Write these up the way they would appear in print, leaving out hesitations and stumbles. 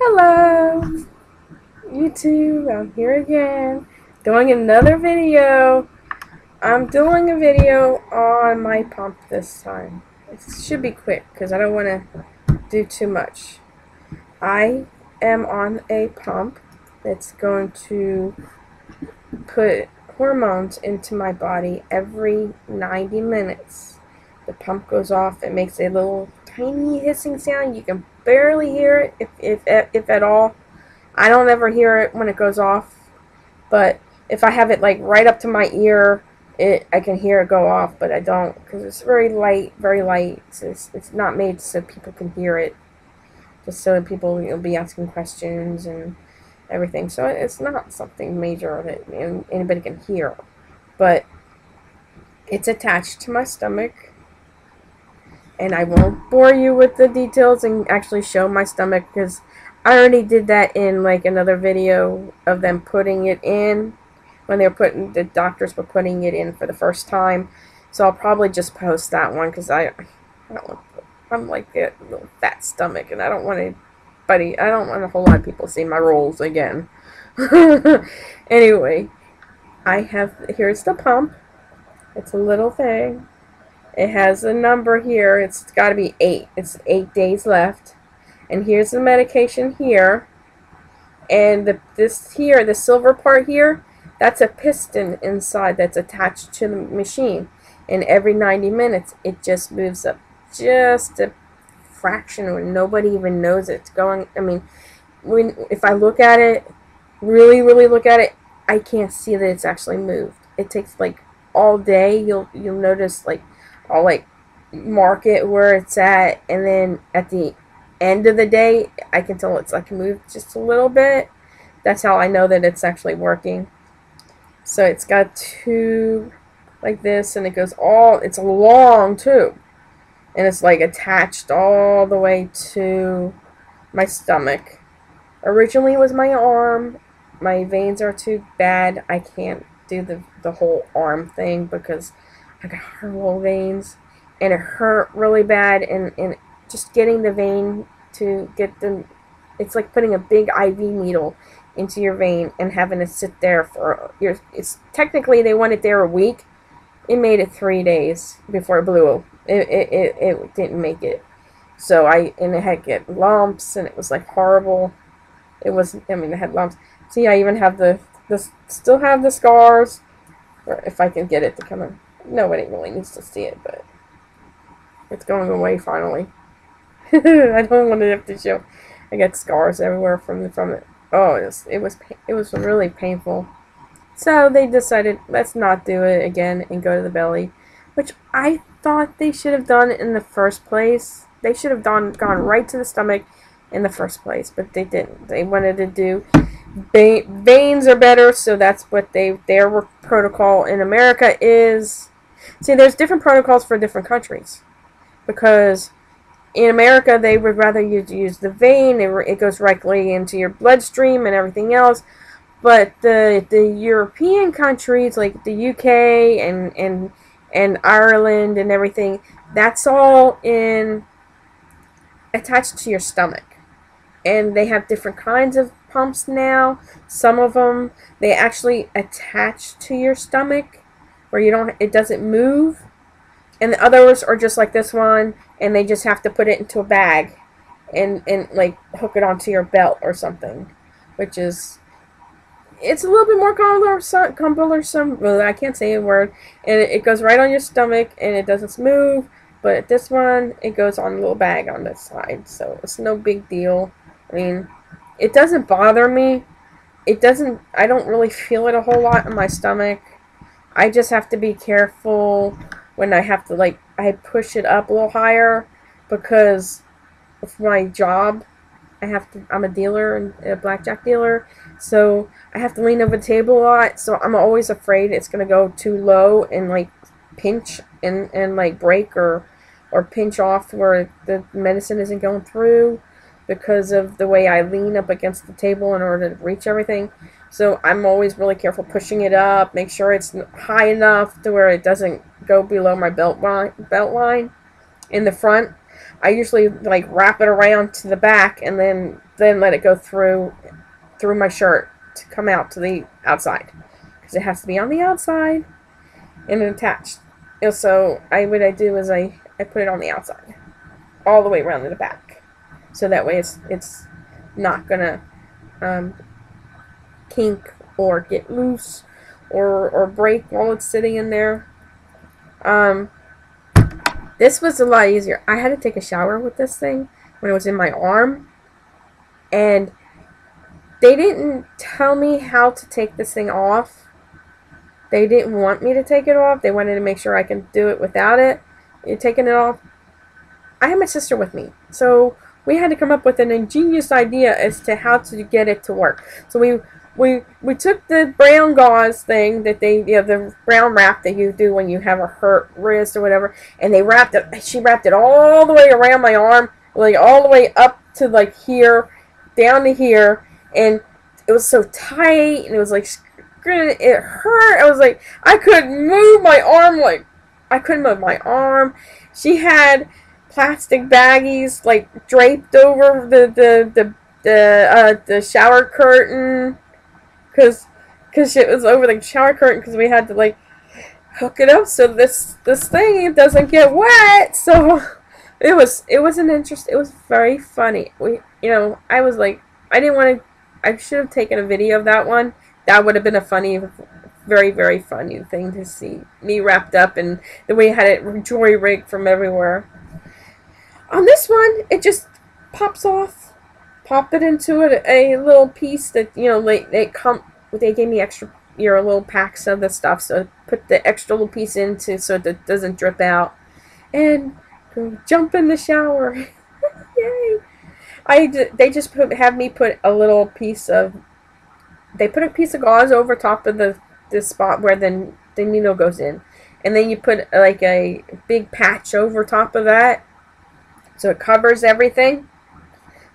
Hello, YouTube. I'm here again, doing another video. I'm doing a video on my pump this time. It should be quick because I don't want to do too much. I am on a pump that's going to put hormones into my body every 90 minutes. The pump goes off. It makes a little tiny hissing sound. You can barely hear it, if at all. I don't ever hear it when it goes off, but if I have it like right up to my ear, I can hear it go off, but I don't because it's very light, very light. It's not made so people can hear it, just so people will be asking questions and everything. So it's not something major that anybody can hear, but it's attached to my stomach. And I won't bore you with the details and actually show my stomach because I already did that in like another video of them putting it in when the doctors were putting it in for the first time. So I'll probably just post that one because I'm like a little fat stomach and I don't want a whole lot of people seeing my rolls again. Anyway, here's the pump. It's a little thing. It has a number here. It's got to be 8. It's 8 days left. And here's the medication here. And the silver part here, that's a piston inside that's attached to the machine. And every 90 minutes, it just moves up just a fraction when nobody even knows it's going. I mean, if I look at it, really look at it, I can't see that it's actually moved. It takes like all day. You'll notice like I'll like mark it where it's at, and then at the end of the day I can tell it's like moved just a little bit. That's how I know that it's actually working. So it's got two like this, and it's a long tube, and it's like attached all the way to my stomach. Originally it was my arm. My veins are too bad. I can't do the whole arm thing because I got horrible veins, and it hurt really bad, and just getting the vein to get them, it's like putting a big IV needle into your vein and having to sit there for it's technically they want it there a week. It made it 3 days before it blew. It didn't make it. So and it had get lumps, and it was like horrible. It had lumps. See, I even have still have the scars, or if I can get it to come in. Nobody really needs to see it, but it's going away finally. I don't want to have to show. I got scars everywhere from it. Oh, it was really painful. So they decided let's not do it again and go to the belly, which I thought they should have done in the first place. They should have gone right to the stomach in the first place, but they didn't. They wanted to do veins are better, so that's what their protocol in America is. See, there's different protocols for different countries, because in America they would rather you use the vein. It goes directly into your bloodstream and everything else. But the European countries like the UK and Ireland and everything, that's all attached to your stomach. And they have different kinds of pumps now. Some of them they actually attach to your stomach where it doesn't move. And the others are just like this one, and they just have to put it into a bag and like hook it onto your belt or something, which is it's a little bit more cumbersome. Well, I can't say a word. And it goes right on your stomach, and it doesn't move. But this one, it goes on a little bag on the side, so it's no big deal. I mean, it doesn't bother me. I don't really feel it a whole lot in my stomach. I just have to be careful when I have to, I push it up a little higher because of my job. I'm a dealer, and a blackjack dealer, so I have to lean over the table a lot, so I'm always afraid it's going to go too low and, pinch and break or pinch off where the medicine isn't going through because of the way I lean up against the table in order to reach everything. So I'm always really careful pushing it up, make sure it's high enough to where it doesn't go below my belt line in the front. I usually like wrap it around to the back and then let it go through my shirt to come out to the outside, because it has to be on the outside and attached. And so what I do is I put it on the outside all the way around to the back, so that way it's not gonna kink or get loose or break while it's sitting in there. This was a lot easier. I had to take a shower with this thing when it was in my arm, and they didn't tell me how to take this thing off. They didn't want me to take it off. They wanted to make sure I can do it without it. You're taking it off. I had my sister with me, so we had to come up with an ingenious idea as to how to get it to work. So we took the brown gauze thing that the brown wrap that you do when you have a hurt wrist or whatever, and they wrapped it. She wrapped it all the way around my arm, like all the way up to like here, down to here, and it was so tight, and it was like it hurt. I was like, I couldn't move my arm. Like I couldn't move my arm. She had plastic baggies like draped over the shower curtain, because it was over the shower curtain, because we had to like hook it up so this thing doesn't get wet. So it was it was very funny. I was like, I didn't want to. I should have taken a video of that one. That would have been a funny, very, very funny thing to see me wrapped up, and the way I had it joy rigged from everywhere. On this one, it just pops off. Pop it into a little piece that, they gave me extra, little packs of the stuff, so put the extra little piece into so that it doesn't drip out, and go jump in the shower. Yay! They just have me put a little piece of, they put a piece of gauze over top of the spot where the needle goes in, and then you put like a big patch over top of that, so it covers everything,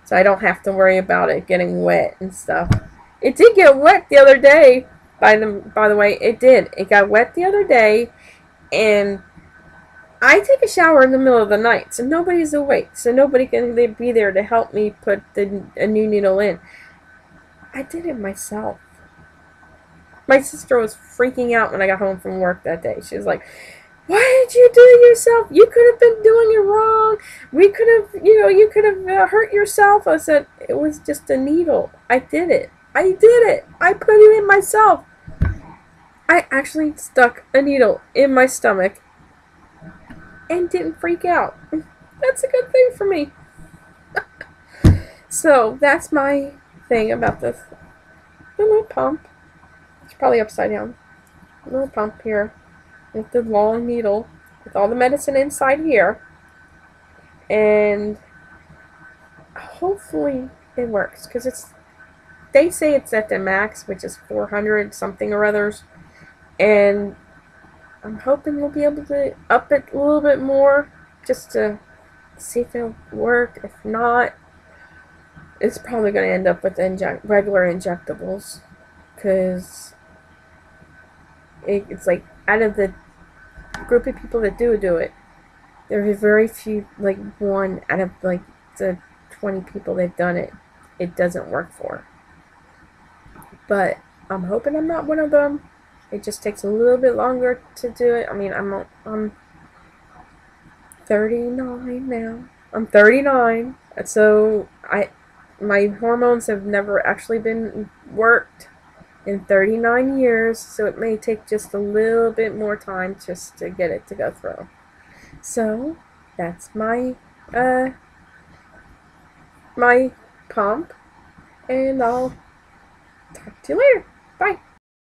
so I don't have to worry about it getting wet and stuff. It did get wet the other day, by the way. It did. It got wet the other day, and I take a shower in the middle of the night, so nobody's awake, so nobody can be there to help me put a new needle in. I did it myself. My sister was freaking out when I got home from work that day. She was like, "Why did you do it yourself? You could have been doing it wrong. We could have, you could have hurt yourself." I said, "It was just a needle. I did it. I did it. I put it in myself." I actually stuck a needle in my stomach and didn't freak out. That's a good thing for me. So that's my thing about this little pump. It's probably upside down. A little pump here with the long needle with all the medicine inside here, and hopefully it works, because they say it's at the max, which is 400 something or others, and I'm hoping we'll be able to up it a little bit more just to see if it'll work. If not, it's probably going to end up with regular injectables, because it's like, out of the group of people that do it, there are very few, like one out of like the 20 people that've done it, it doesn't work for. But I'm hoping I'm not one of them. It just takes a little bit longer to do it. I mean, I'm 39 now. I'm 39, so my hormones have never actually been worked in 39 years, so it may take just a little bit more time just to get it to go through. So that's my my pump, and I'll talk to you later. Bye.